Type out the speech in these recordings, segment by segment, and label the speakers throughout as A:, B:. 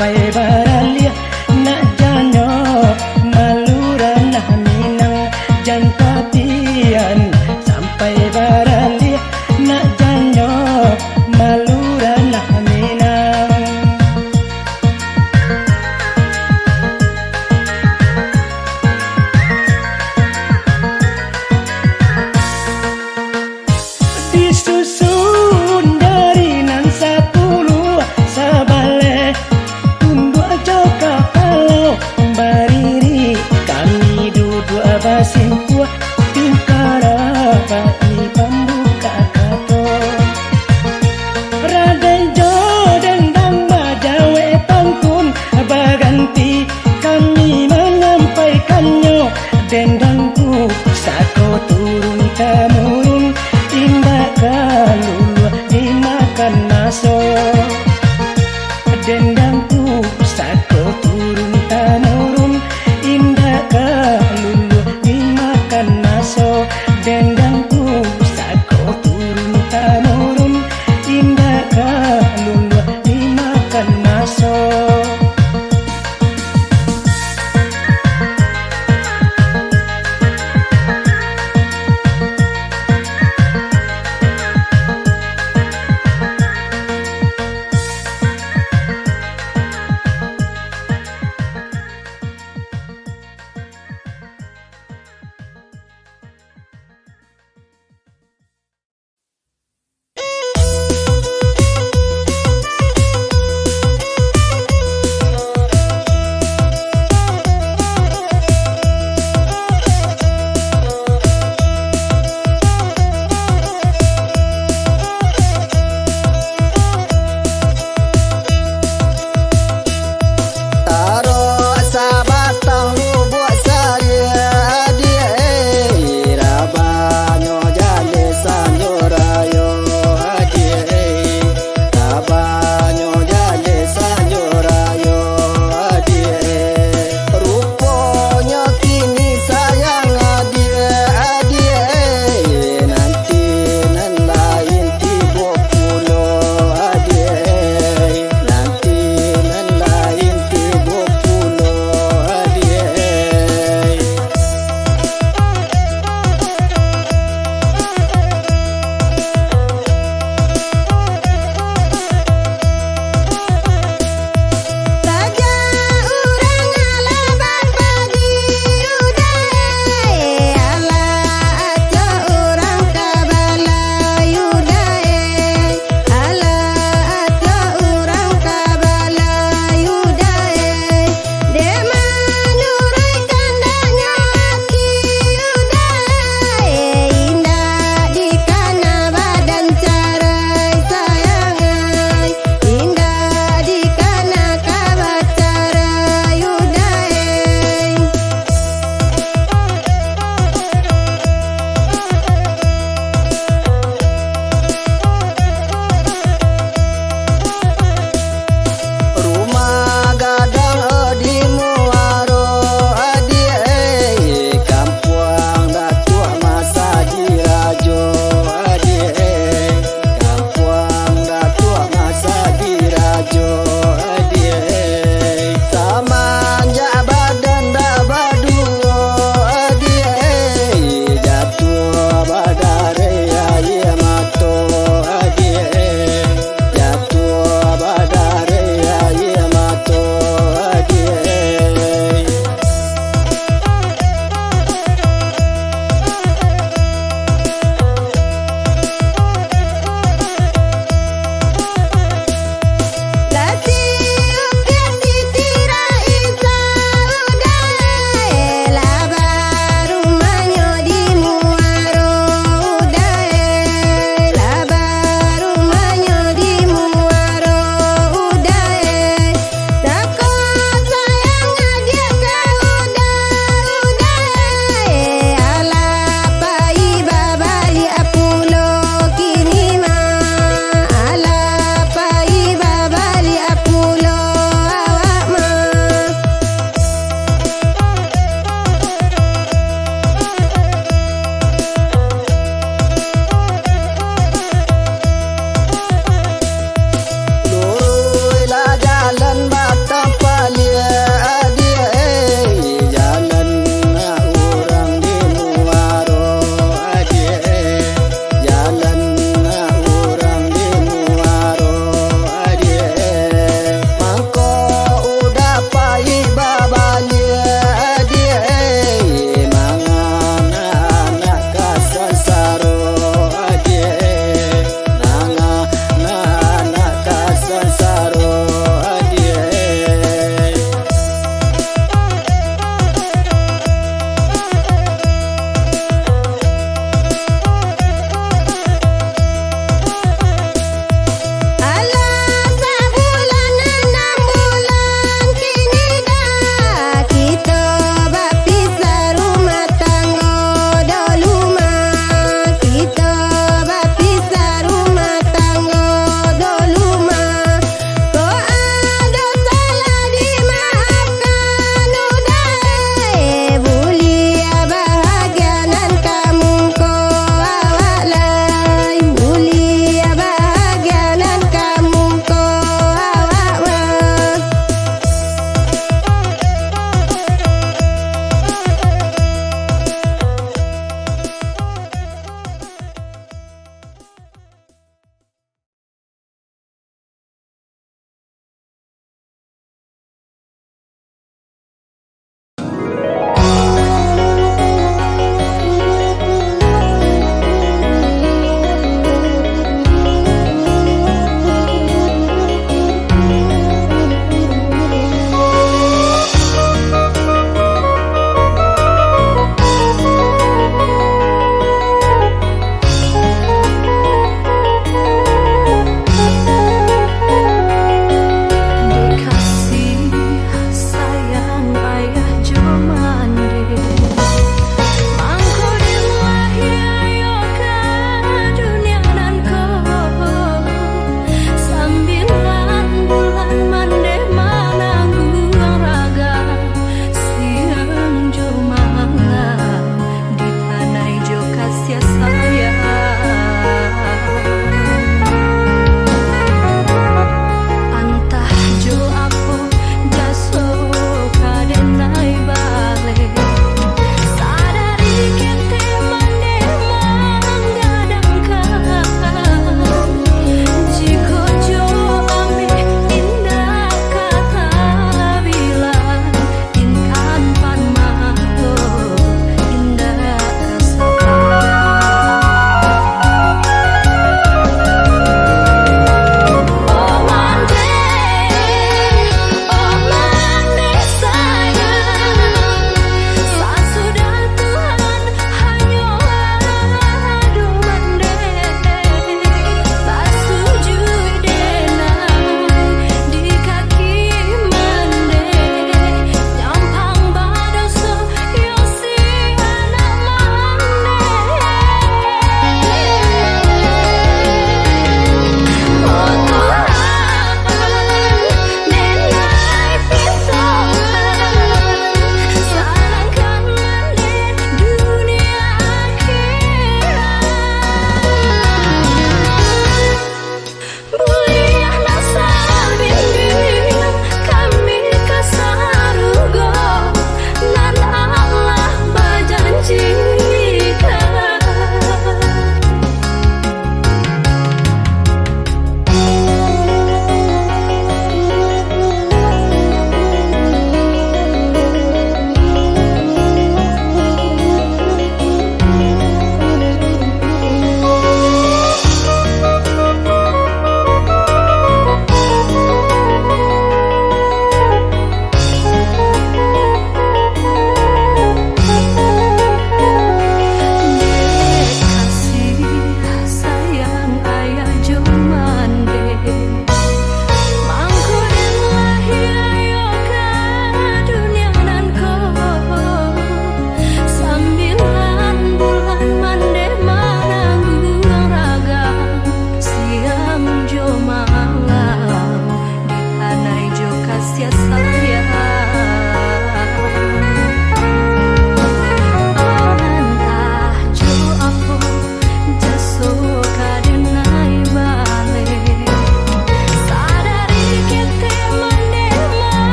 A: sampai baralia nak janyo maluran nah minang jantatian sampai baralia nak janyo maluran nah minang. Disusun dari nan sapuluh sabale tunduk joka kalau bariri kami duduk basin kuah tingkara pai pembuka kato raden jo dendang bajawe pantun baganti kami menyampaikannya dendangku sako turun temurun indah kalulu dimakan maso dendangku sako turun temurun indah kalulu dimakan maso dendangku sako turun temurun indah kalulu dimakan maso.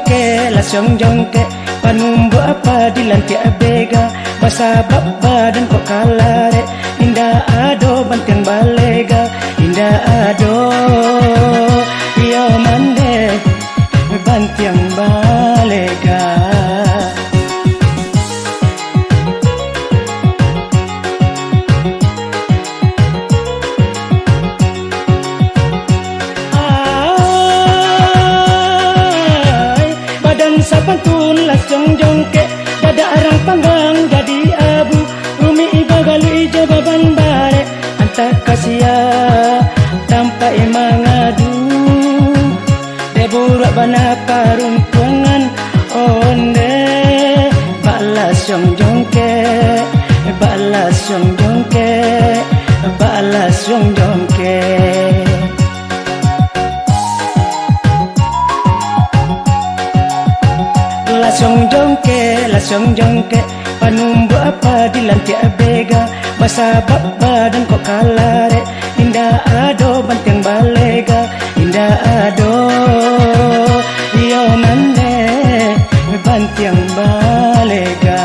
A: lasong jongke panumbu apa di lantai bega basabab badan kok kalare indah ado bantiang balega indah ado iyo mande bantiang balega sapantun lasong jongke dada arang panggang jadi abu umi ibagali jababan bare antak kasia tanpa mangadu deburak bana parumpungan onde balasong jongke balasong jongke balasong jongke lasong jongke panumbu apa di lantai bega basabab badan kok kalare indah ado bantiang balega indah ado iyo mande bantiang balega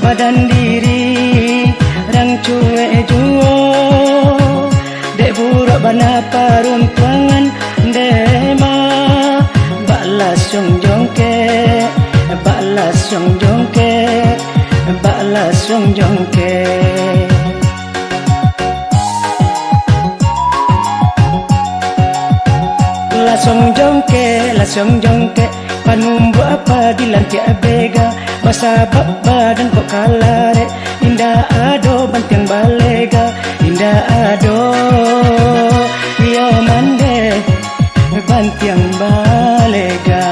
A: badan diri rang cuek juo dek burak bana paruntuangan dema balasong jongke balasong jongke balasong jongke lasong jongke panumbu apa di lantai bega basabab badan kok kalare indah ado bantiang balega indah ado iyo mande bantiang balega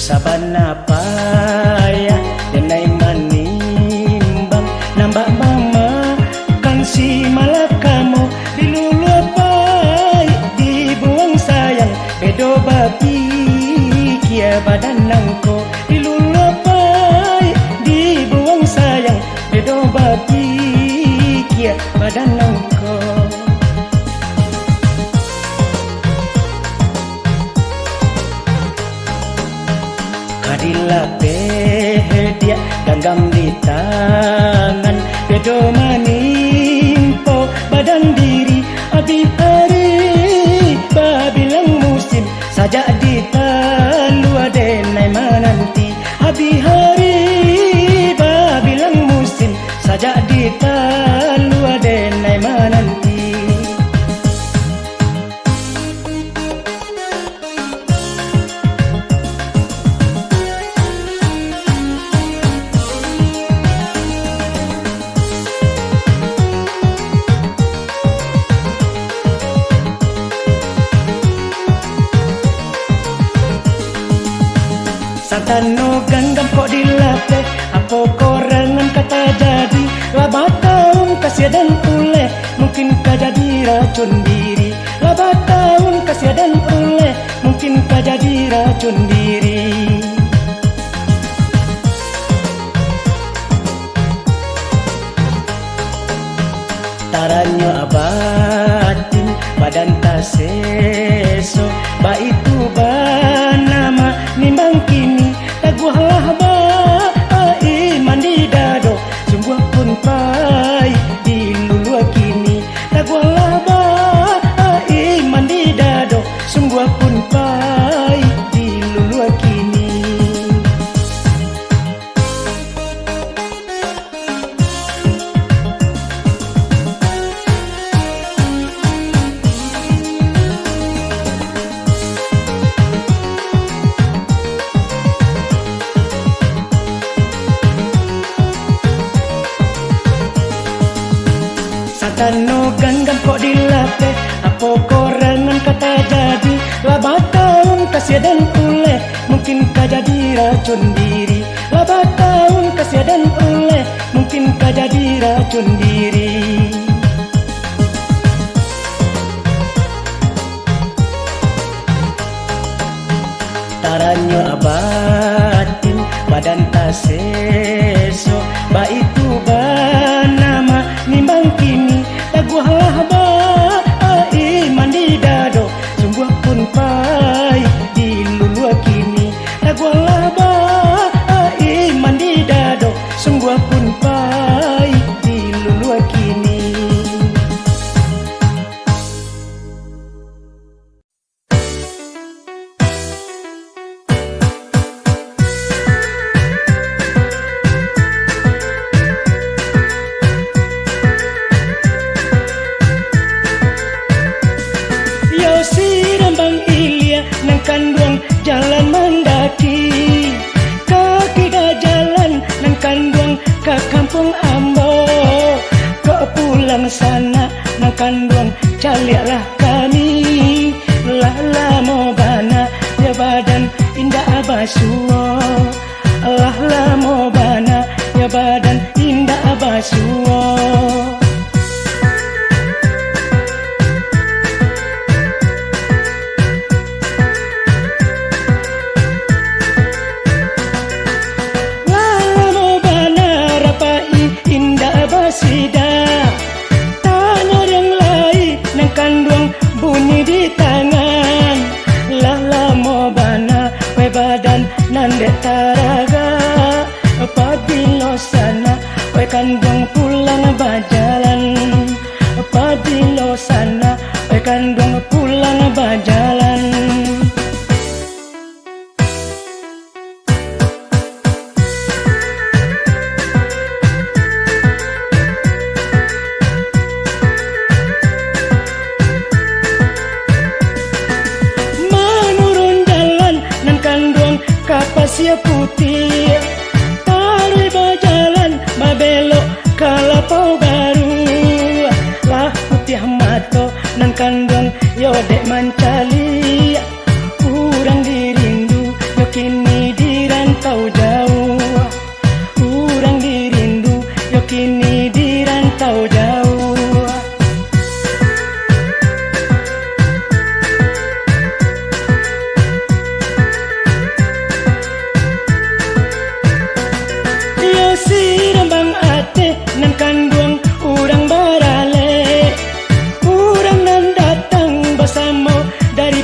A: sabana paya denai manimbang nambah mama kan si malakamu dilulu apai dibuang sayang bedo babi kia badan nangko dilulu apai dibuang sayang bedo babi kia badan nangko Kadila dia ganggam di tangan bedo manimpo badan diri abi hari babilang musim saja di talu adenai mananti abi hari babilang musim saja di talu adenai mananti Santano ganggam kok dilatih apa korangan kata jadi laba tahun kasih dan uleh mungkin kah jadi racun diri laba tahun kasih dan uleh mungkin kah jadi racun diri taranyo abatin badan taseso kok dilatih, apa korangan kata jadi. Laba tahun kasih dan uleh, mungkin kau jadi racun diri. Laba tahun kasih dan uleh, mungkin kau jadi racun diri. Taranyo abatin badan taseso, ba itu banama nimbang kini taguhalah ba ai mandi dado, sungguh pun pai di lulua kini taguhalah ba ai mandi dado, sungguh pun pai di lulua kini. Jalan mendaki, kaki dah jalan nang kandung ke kampung Ambo. Kau pulang sana nang kandung caliaklah kami. Lala mo bana ya badan indah abasuo. Lala mo bana ya badan indah abasuo. Sida tanya yang lain nang kandung bunyi di tangan. Lala mo bana we badan nande taraga, apabila sana we kandung pulang bajalan. Apabila sana we kandung pulang bajalan. Kapasia putih tarui bajalan babelok kalapau baru. Lah putih mato nan kandung yo dek mancali. Urang dirindu yo kini dirantau jauh. Urang dirindu yo kini dirantau jauh. Sirambang ate nan kandung urang barale, urang nan datang bersama dari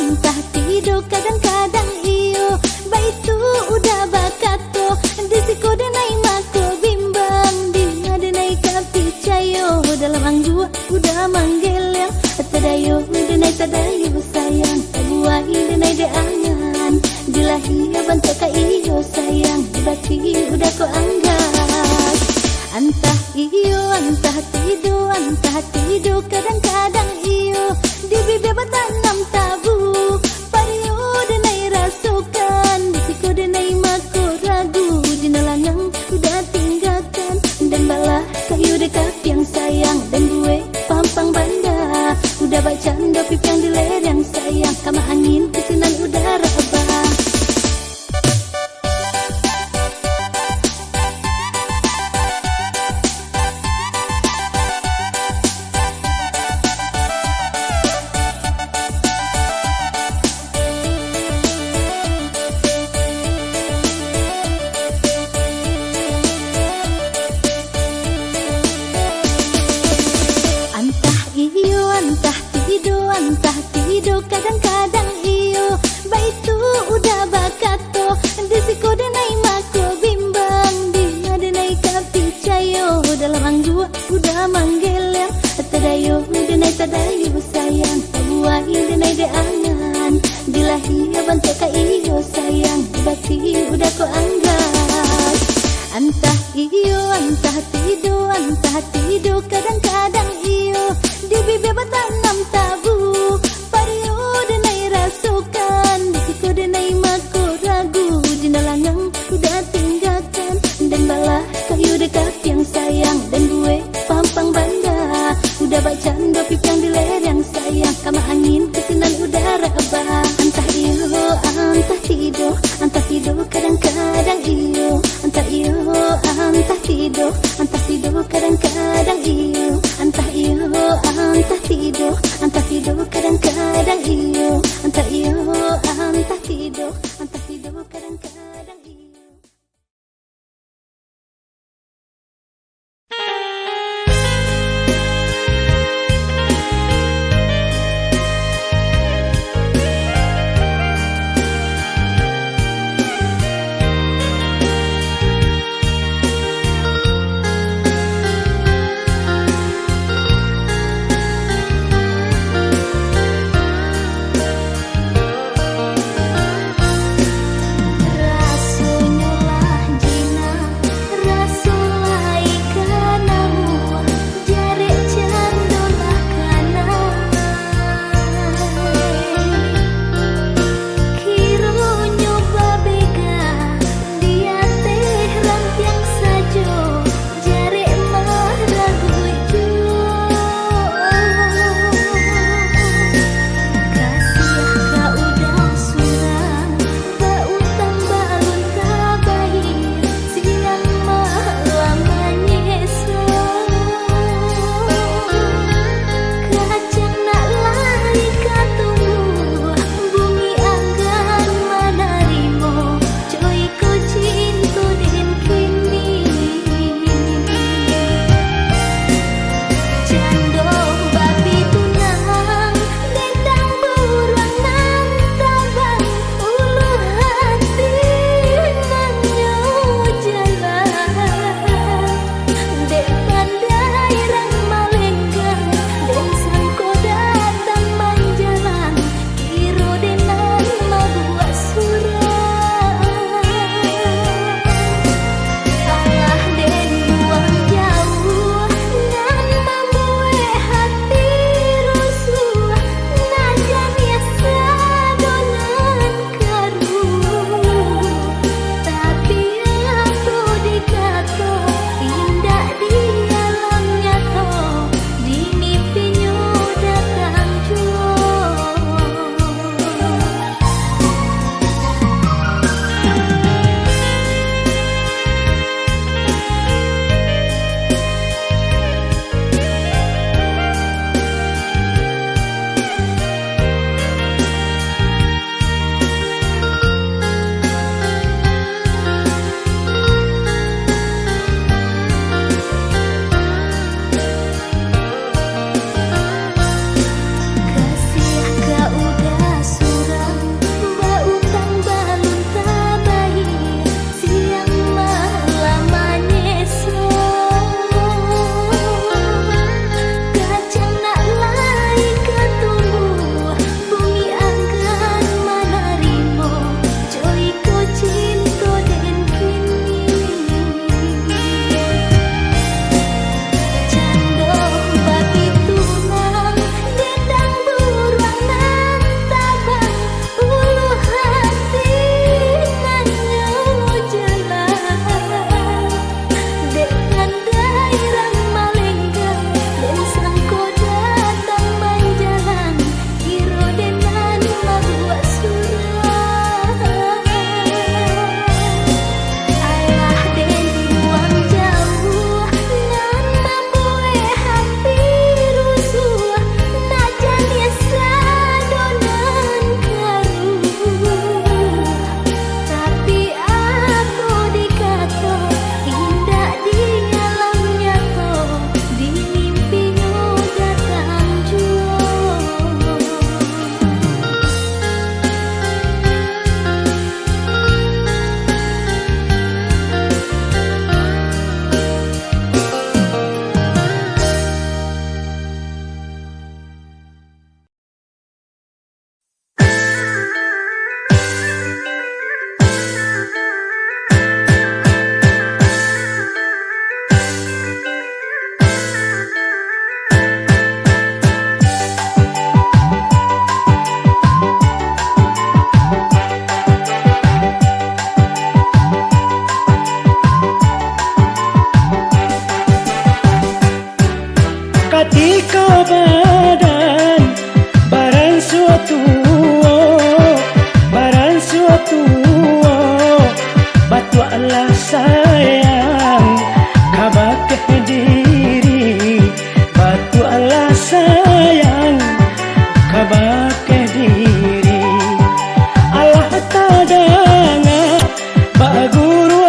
B: Entah tidur kadang-kadang iyo baitu udah bakato disiko denai mako bimbang dia denai kapi cayo dalam angjua udah manggil yang tadayo denai tadayo sayang tabuahi denai de angan dilahi bantu ka iyo sayang dibati udah ko anggat entah iyo entah tidur kadang-kadang iyo di bibir bertanam tabu pario denai rasukan disiko denai mako ragu jinalangang udah tinggalkan dan balah kayu dekat yang sayang dan gue pampang banda udah baca dopip yang dilerang sayang kama angin kesinan udara abah. Entah tidur kadang-kadang iyo baitu udah bakato disiko denai mako bimbang dia denai kapi cayo dalam angjua udah manggil yang tadayo denai tadayo sayang tabuahi denai de angan dilahi bantu ka iyo sayang dibati udah ko anggat entah iyo entah tidur kadang-kadang iyo di bibir bertanam tabu pario denai rasukan disiko denai mako ragu jinalangang udah tinggalkan dan balah kayu dekat yang sayang dan gue pampang banda udah baca dopip yang dilerang sayang kama angin kesinan udara abah entah tidur kadang-kadang iyo entah tidur kadang-kadang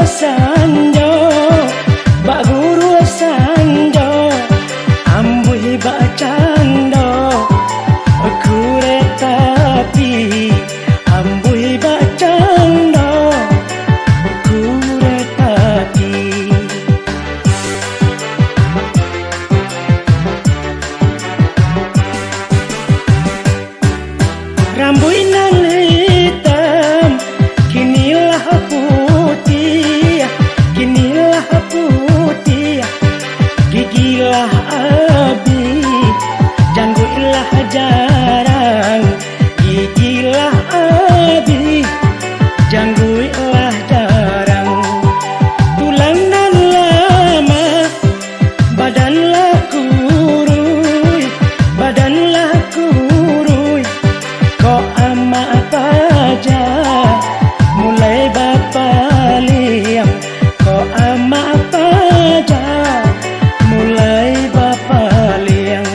A: sanjo, bak guru sanjo, ambuh bak cando, kereta api, ambuh bak cando, kereta api. Rambut nan hitam kinilah putih, kinilah putih, gigilah abi, janggulah jarang, gigilah abi, janggulah jarang. Tulang nan lama, badanlah kurus, badanlah kurus. Kok ama apa aja mulai bapa liam, kok ama apa aja mulai bapa liam.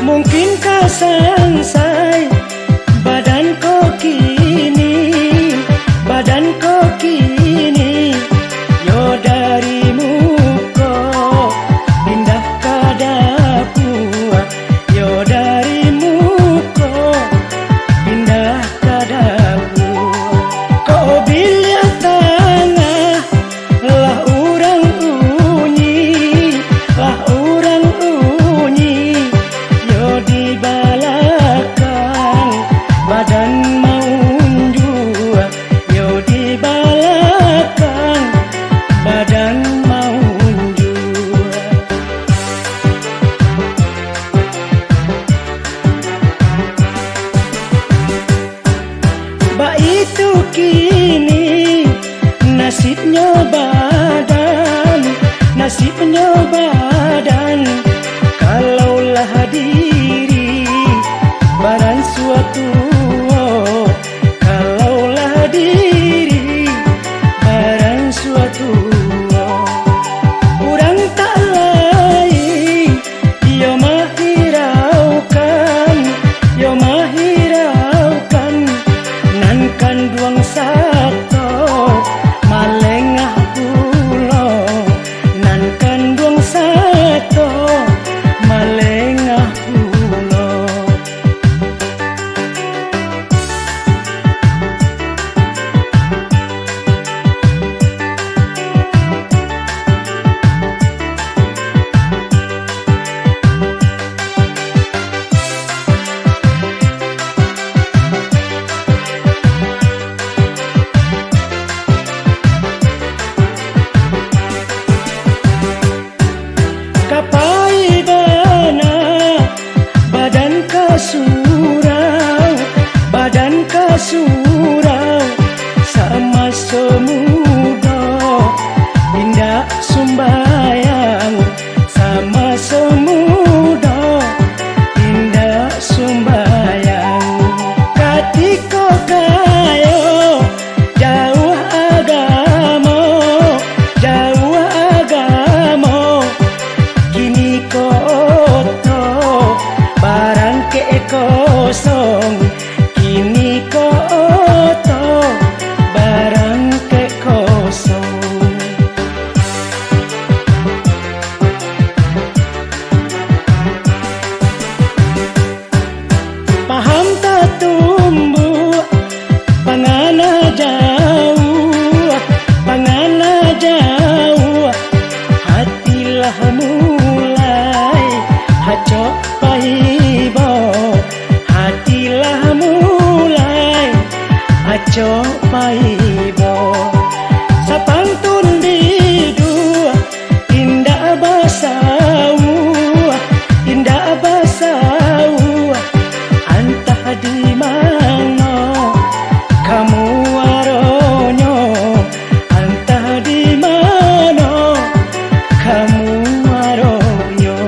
A: Mungkinkah sansai badan kau kini, badan kau kini, yo dari muka pindah ke dapur, yo dari muka pindah ke dapur. Kau biliak tanah lah orang unyi, lah orang unyi. Di belakang badan maunjua, yo di belakang badan maunjua. Ba itu kini nasibnya badan, nasibnya badan. Kalaulah diri barang suatu, oh, kalaulah diri barang suatu, oh. Urang tak lain, yo mahiraukan, yo mahiraukan, nan kanduang sato malengah pulo, nan kanduang sato malengah pulo. Kapai bana badan kasurau, badan kasurau, sama semudo indah sumbayang, sama semudo indah sumbayang. Katiko kayo jauh agamo, jauh agamo, kini koto barang ke kosong, kini koto barang ke kosong. Paham tak tumbuh pangana jauh, pangana jauh, hatilah mulai hacok pahibo, hatilah mulai hacok pahibo. Sapantun bidu indah basau, indah basau, antah di mana kamu waronyo, antah di mana kamu waronyo.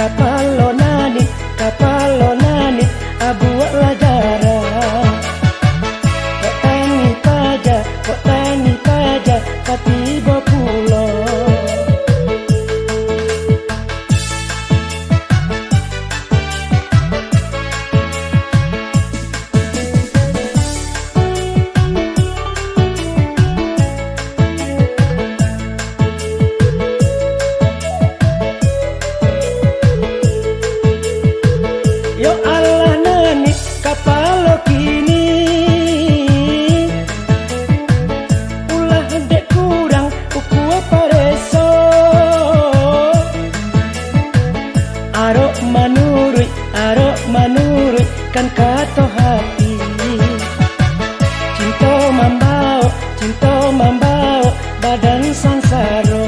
A: kapalo nani abuat lajara. Kok tani paja katiba pulo. Yo Allah nani kapalo kini ulah dek kurang uku pareso arok manurui kan kato hati cinta mambao badan sansaro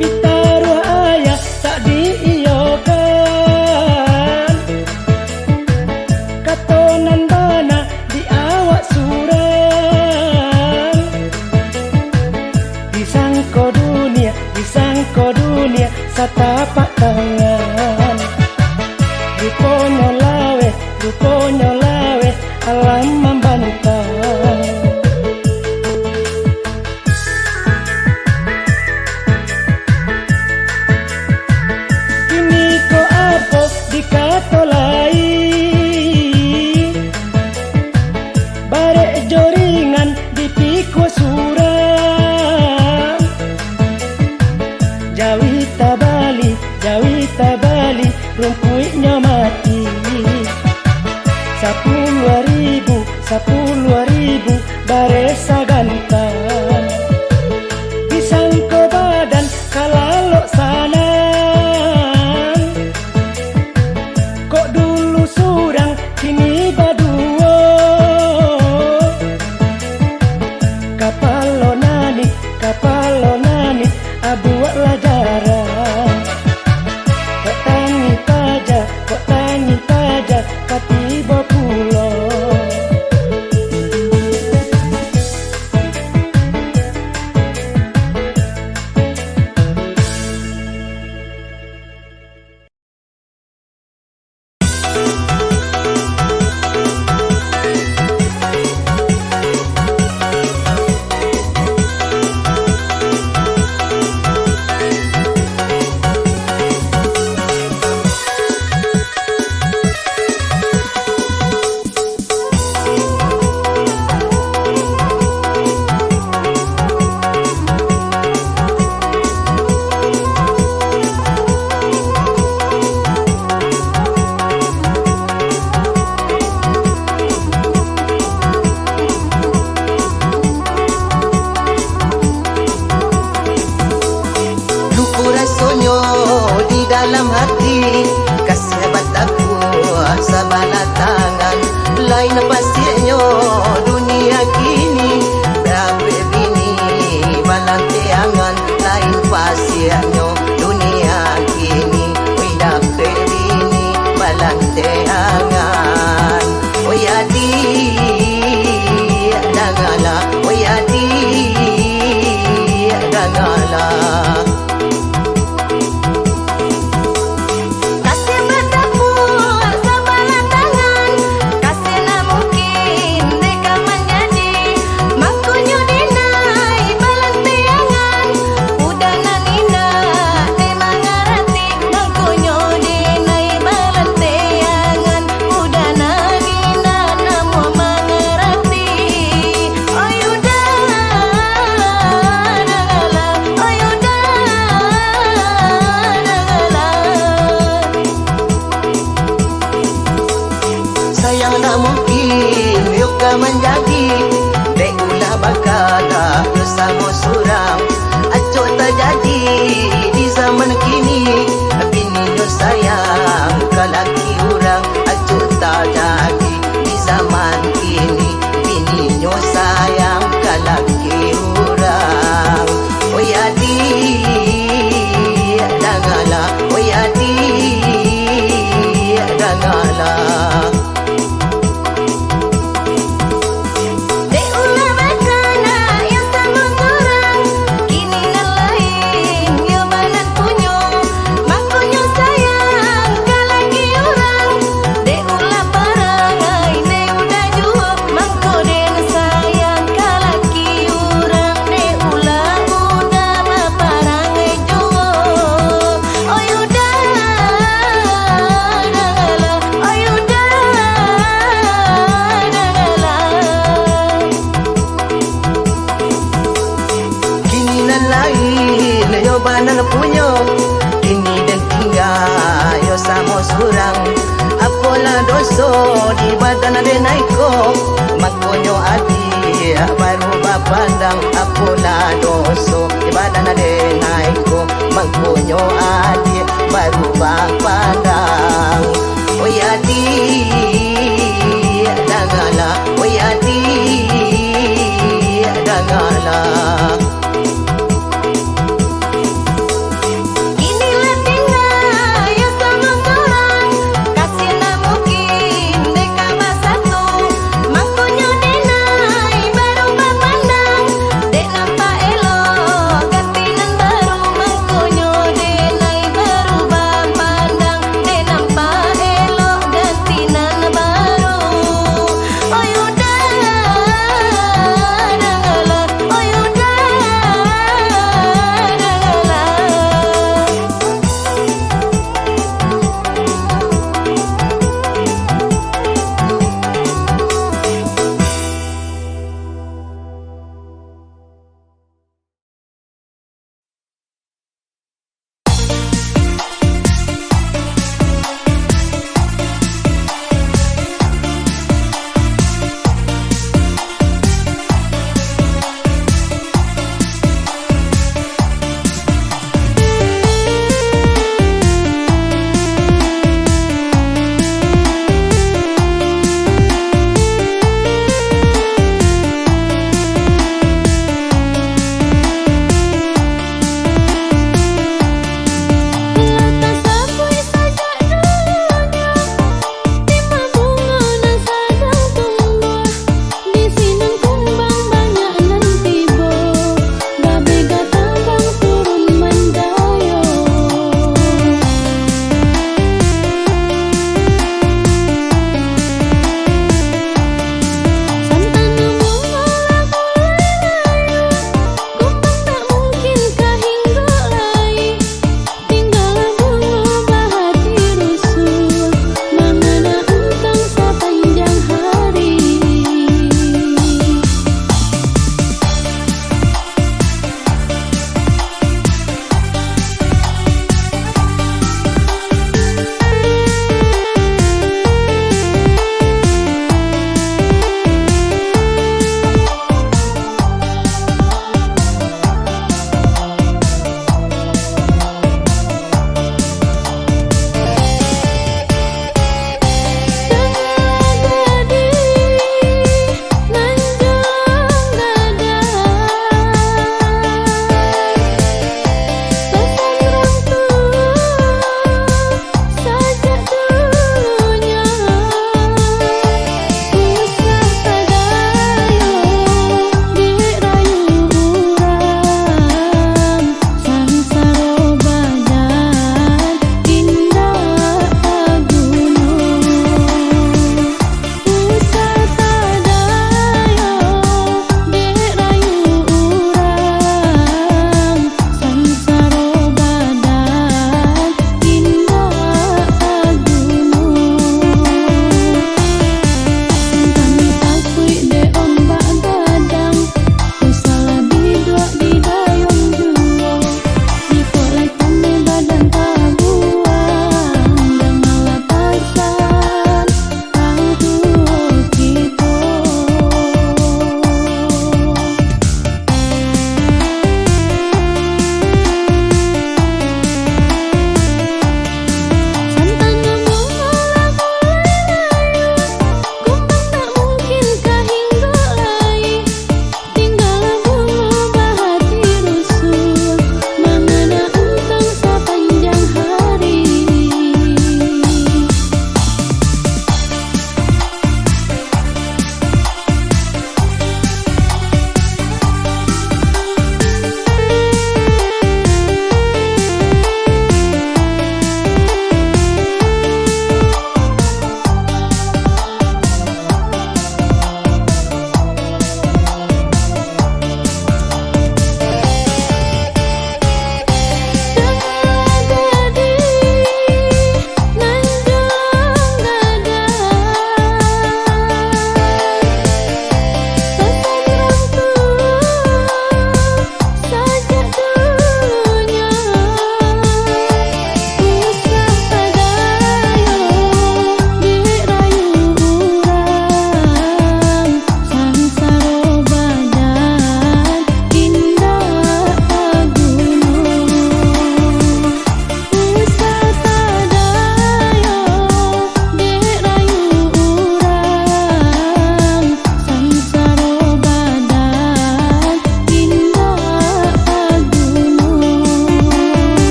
A: pitaruh ayah tak diiyokan katonan bana di awak suran disangko dunia satapak tangan ruponya lawe alam membantah. Kini ko apa dikatolai barek joringan dipikwa suram jawi tabali rumpuinya mati 10.000 baresa gantang disangko badan kalalok sanan kok dulu surang kini baduo kapalo nani abuat lajara. Kok tani paja katiba pulo.
C: Dalam hati kasih bataku sabana tangan lain pastinya dunia kini berapa bini balantiangan lain pastinya dunia kini berapa bini balantiangan oyadi dangala oyadi dangala. Sayang tak mungkin yuka menjadi Dekulah bakala bersama suram Acok tak jadi di zaman kini Bini nyo sayang kalaki urang Acok tak jadi di zaman kini Bini nyo sayang kalaki urang Oyadi dangala Oyadi dangala.
B: Punya
C: surang. Apalah dosa di badan ada naiko, makonyo adi baru bapandang. Apalah dosa di badan ada naiko, makonyo adi baru bapandang. Oi adi dangala, oi adi dangala.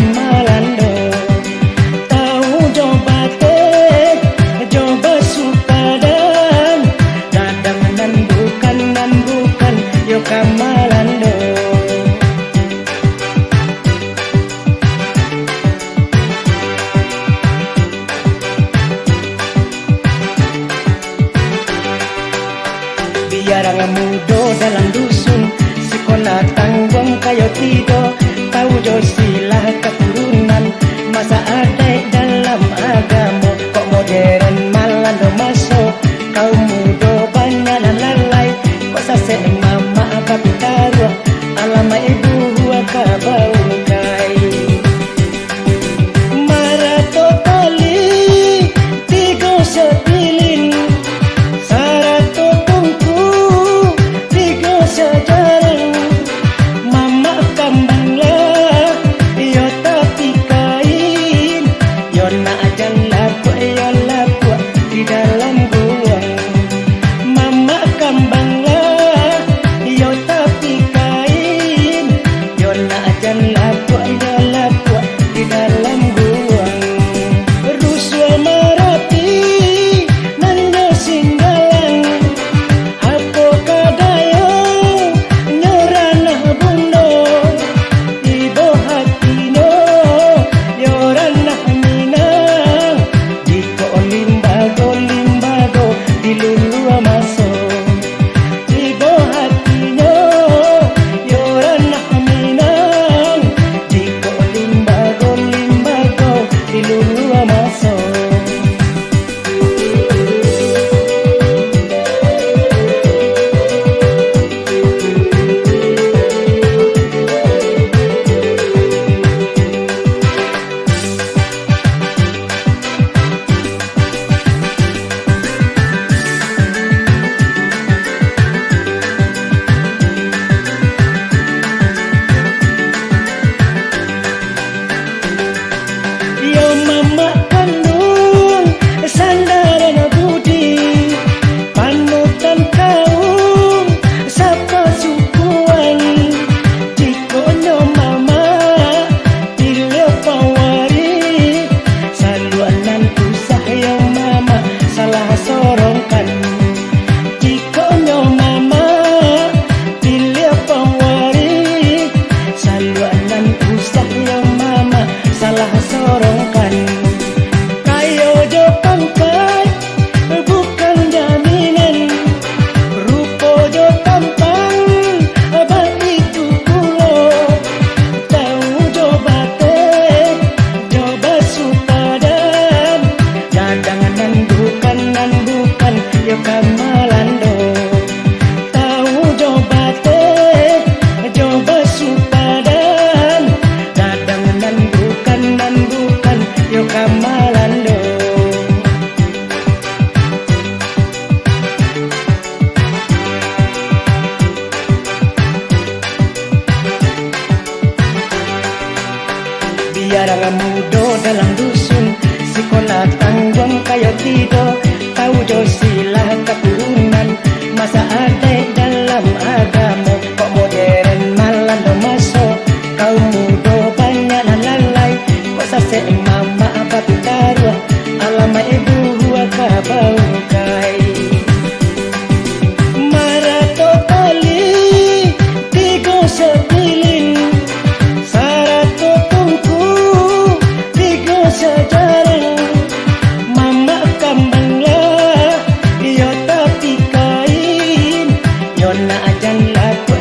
A: kamalando. Tahu coba teh, coba supadan, dadang nan bukan yo kamalando. Biar mudo dalam dusun, sekolah tanggung kayo tido, tahu jo silah keturunan, masa ada dalam agama, kok modern malah do masuk, kau mudo banyak dan lalai, kok sase mama apa pitaruh, alama ibu kabau kai. Marato tali, tigo sepilin, sarato tungku, tigo sejarang, mama kambang lah, yo tapi kain, yo na ajan lapu di dalam guang. Mama kambang lah, yo tapi kain, yo na ajan lapu di dalam guang. Ruswa marapi, nanda singgalang, apo kadayo, nyorana bundo, ibo hatino, yorana minang, diko limbago, dilulua maso, ibo hatino, yorana minang, diko limbago, dilulua maso. Yo mama kandung, sandaran budi, panutan kaum, sapa sukuan, cikonyo mama, pilih pawari, saluanan usah yo mama, salah sorongkan, cikonyo mama, pilih pawari, saluanan usah yo mama, salah sorongkan. Kayo jo pangkat, bukan jaminan, rupo jo tampang, itu kulo. Tahu coba teh, coba supadan, dadangan nan bukan yo kamalando. Tahu coba teh, coba supadan, dadangan nan bukan yo kamalando. Biar mudo dalam dusun, sekolah tanggung kayo tido, tahu jo silah keturunan, masa ada dalam agama, kok modern malah do masuk, kau mudo banyak dan lalai, kok sase mama apa pitaruh, alama ibu kabau kai. Marato tali, tigo sepilin, sarato tungku, tigo sejarang, mama kambang lah, yo tapi kain, yo na ajan laku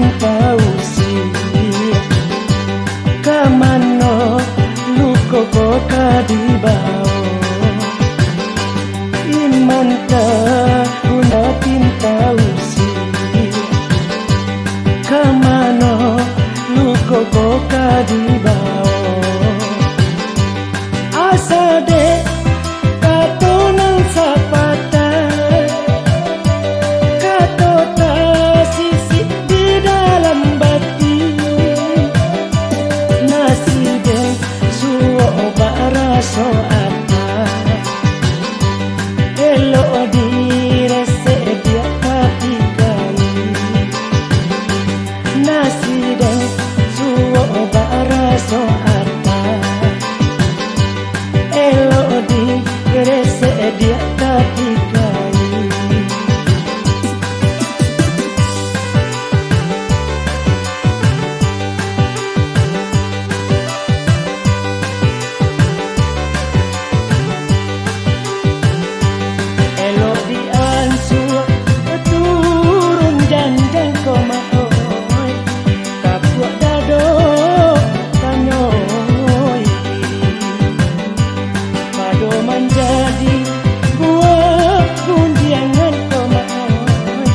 A: cinta usia kamano luko koka di bawah iman guna cinta usia kamano luko koka di bawah asa de kato nang sapata kato ta sisi di dalam bati naside suo baraso ata elo dire se dia tapi kali naside suo baraso ata elo dire se dia tapi kali menjadi buah kundiangan komaoi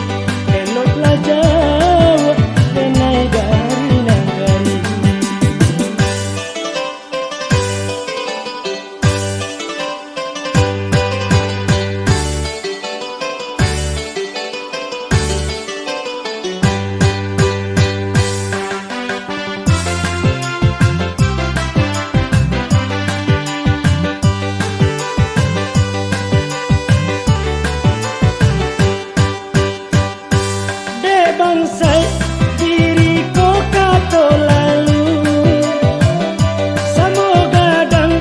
A: eloklah jauh denai dari nagari bangsai diriku kato lalu semoga dang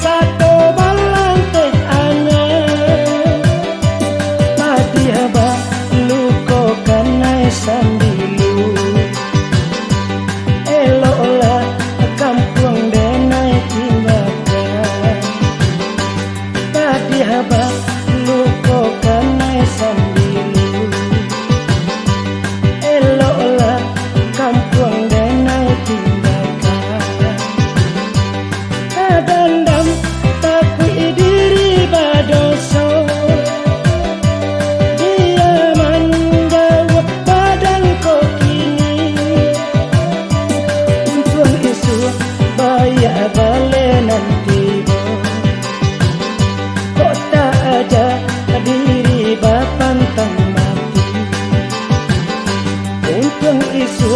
A: satu balantai anak tadi haba luko kanai sandilu eloklah kampung denai tinggalkan tadi haba luko kanai sandilu kampung denai tinggalkan kadandam takui diri badoso dia menjawab badan kau kini untuk isu bayar balik nanti kok tak aja diri bapantang mati untung isu